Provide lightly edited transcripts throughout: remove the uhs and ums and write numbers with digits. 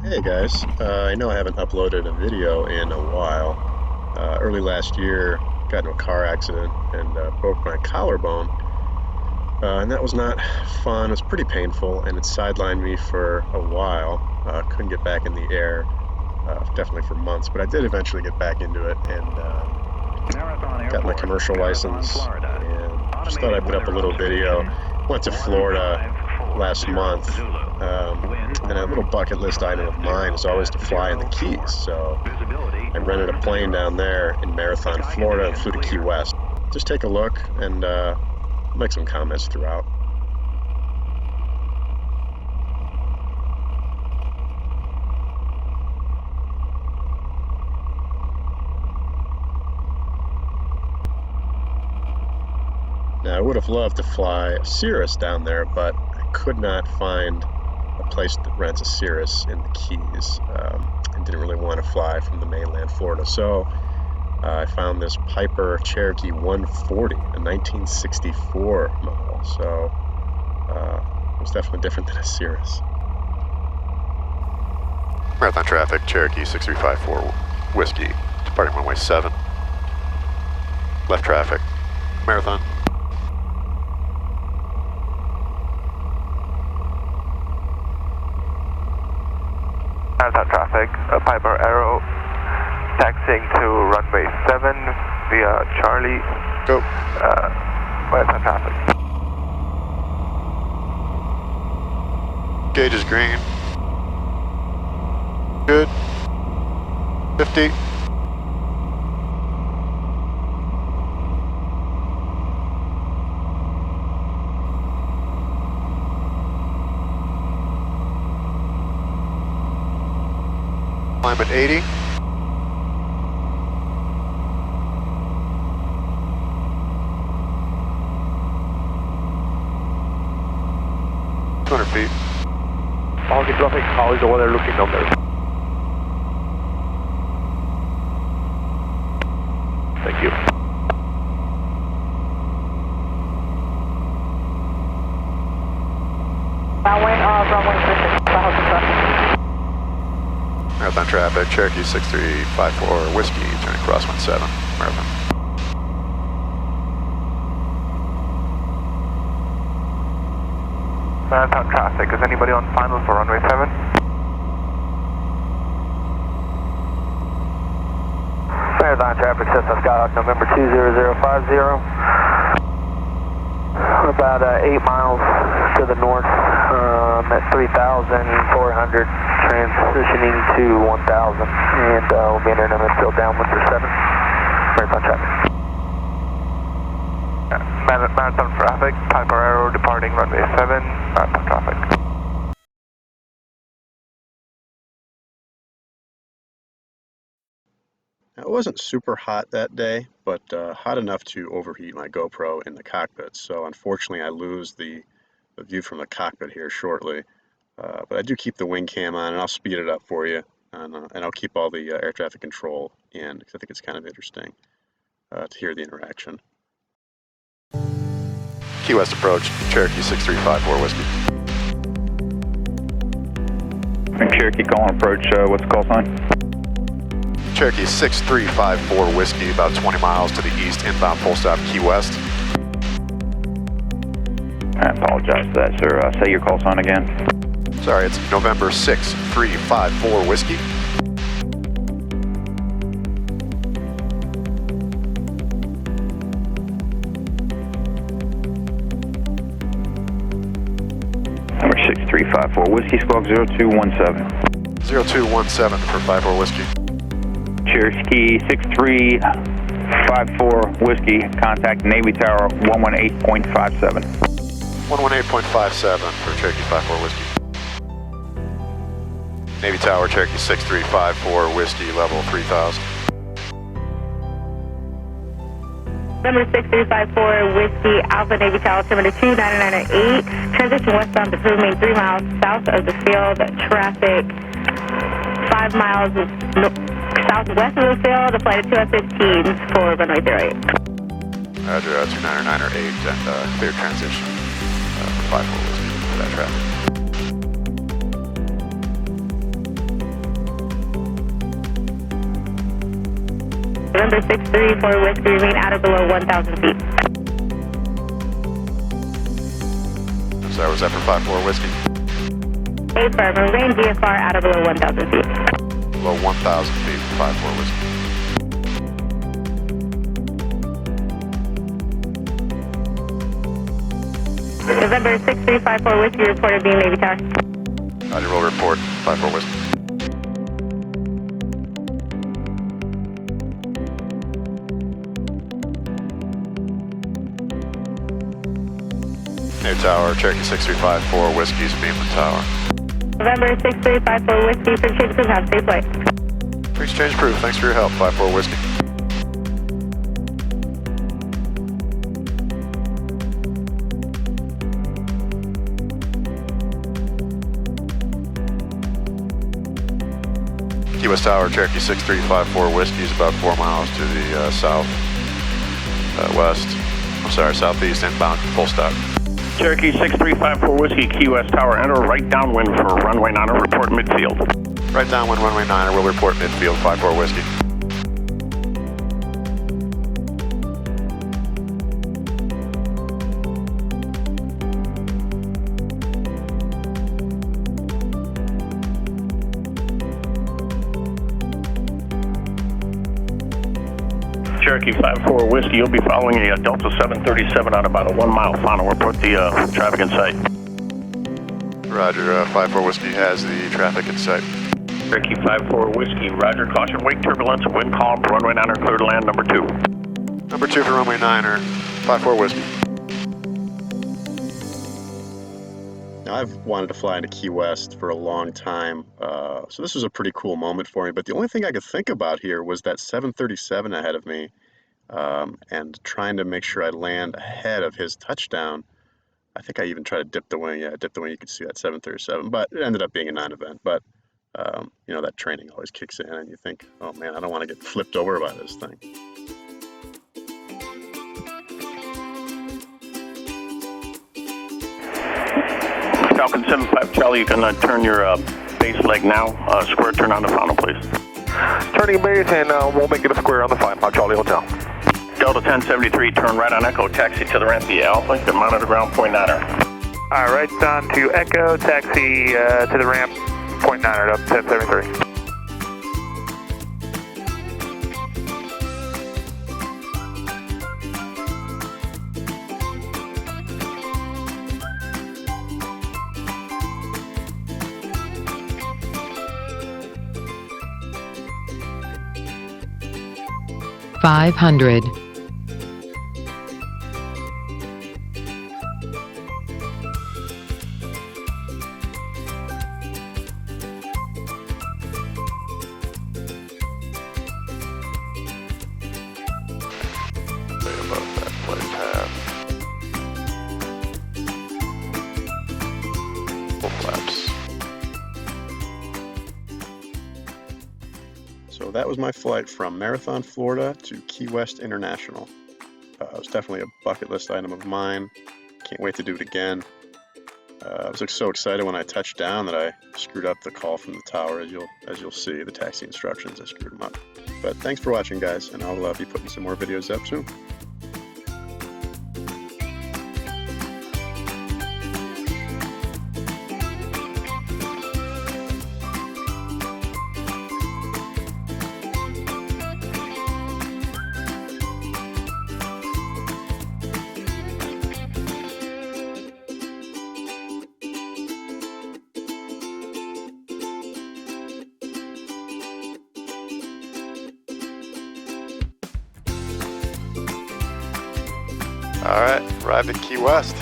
Hey guys, I know I haven't uploaded a video in a while. Early last year, got into a car accident and broke my collarbone, and that was not fun. It was pretty painful, and it sidelined me for a while. Couldn't get back in the air, definitely for months, but I did eventually get back into it and got my commercial license, and just thought I'd put up a little video. Went to Florida last month, and a little bucket list item of mine is always to fly in the Keys. So I rented a plane down there in Marathon, Florida, and flew to Key West. Just take a look and make some comments throughout. Now, I would have loved to fly a Cirrus down there, but I could not find a place that rents a Cirrus in the Keys, and didn't really want to fly from the mainland Florida. So I found this Piper Cherokee 140, a 1964 model. So it was definitely different than a Cirrus. Marathon traffic, Cherokee 6354 Whiskey, departing runway 7. Left traffic, Marathon. Marathon traffic, Piper Arrow, taxiing to runway 7 via Charlie. Go. Marathon traffic. Gauge is green. Good. 50. Climb at 80. Feet. All good traffic, how is the weather looking down there? Thank you. Runway 36, Marathon traffic, Cherokee 6354 Whiskey, turning cross 17, Marathon. Marathon traffic, is anybody on final for runway 7? Marathon traffic, Cessna Skyhawk, November 20050. About 8 miles to the north, at 3,400, transitioning to 1,000, and we'll be entering them still downwind for 7. Marathon traffic. Marathon traffic, Piper Arrow departing runway 7, marathon traffic. Now, it wasn't super hot that day, but hot enough to overheat my GoPro in the cockpit. So unfortunately, I lose the view from the cockpit here shortly. But I do keep the wing cam on, and I'll speed it up for you, and I'll keep all the air traffic control in, because I think it's kind of interesting to hear the interaction. Key West approach, Cherokee 6354 Whiskey. Cherokee calling approach, what's the call sign? Cherokee 6354 Whiskey, about 20 miles to the east, inbound full stop Key West. I apologize for that, sir. Say your call sign again. Sorry, it's November 6354 Whiskey. Number 6354 Whiskey, squawk 0217. 0217 for 54 Whiskey. Cherokee 6354 Whiskey, contact Navy Tower 118.57. 118.57 for Cherokee 54 Whiskey. Navy Tower, Cherokee 6354 Whiskey, level 3000. Number 6354 Whiskey, Alpha Navy Tower, altimeter 29908, transition westbound to remain 3 miles south of the field, traffic 5 miles southwest of the field, a flight of 2 F-15s for runway 08. Roger, 29908, and clear transition for 54 Whiskey for that traffic. November 634 Whiskey, remain at or below 1,000 feet. Sorry, was that for 54 Whiskey? Affirm, remain VFR at or below 1,000 feet. Below 1,000 feet for 54 Whiskey. November 6354 Whiskey, reported being Navy Tower. Roger, roll report, 54 Whiskey. New tower, Cherokee 6354 Whiskey's beam the tower. November 6354 Whiskey, for change crew, have safe flight. Exchange crew, thanks for your help, 54 Whiskey. Key West Tower, Cherokee 6354 Whiskey is about 4 miles to the southeast inbound, full stop. Cherokee 6354 Whiskey, Key West Tower, enter right downwind for runway 9, report midfield. Right downwind, runway 9, we'll report midfield, 54 Whiskey. Cherokee 54 Whiskey, you'll be following a Delta 737 on about a 1 mile final. Report the traffic in sight. Roger, 54 Whiskey has the traffic in sight. Cherokee 54 Whiskey, roger, caution, wake turbulence, wind calm, runway 9 clear to land, number 2. Number 2 for runway 9, 54 Whiskey. Now, I've wanted to fly into Key West for a long time, so this was a pretty cool moment for me. But the only thing I could think about here was that 737 ahead of me, and trying to make sure I land ahead of his touchdown. I think I even tried to dip the wing. Yeah, dip the wing. You could see that 737, but it ended up being a non-event. But you know, that training always kicks in, and you think, oh man, I don't want to get flipped over by this thing. Falcon 75 Charlie, you can turn your base leg now. Square turn on the final, please. Turning base, and we'll make it a square on the 5 Charlie Hotel. Delta 1073, turn right on Echo, taxi to the ramp via Alpha, you can monitor ground point 9er. All right, on to Echo, taxi to the ramp, point 9er up, 1073. $500. Way above that flight path. Full flaps. So that was my flight from Marathon, Florida to Key West International. It was definitely a bucket list item of mine. Can't wait to do it again. I was so excited when I touched down that I screwed up the call from the tower. As you'll see, the taxi instructions, I screwed them up. But thanks for watching, guys, and I'll be putting some more videos up soon. All right, arrived at Key West.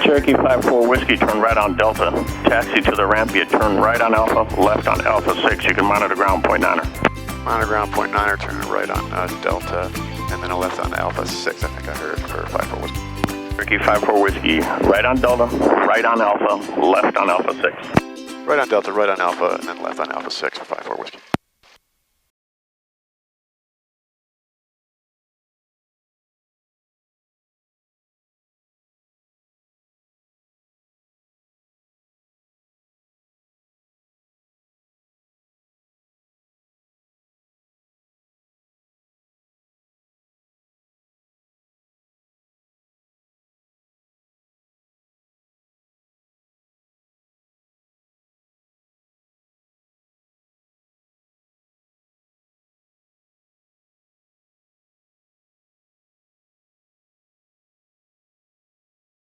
Cherokee 54 Whiskey, turn right on Delta, taxi to the ramp via turn right on Alpha, left on Alpha 6, you can monitor ground point 9er. Monitor ground point 9er, turn right on Delta, and then a left on Alpha 6, I think I heard, for 54 Whiskey. Cherokee 54 Whiskey, right on Delta, right on Alpha, left on Alpha 6. Right on Delta, right on Alpha, and then left on Alpha 6 for 54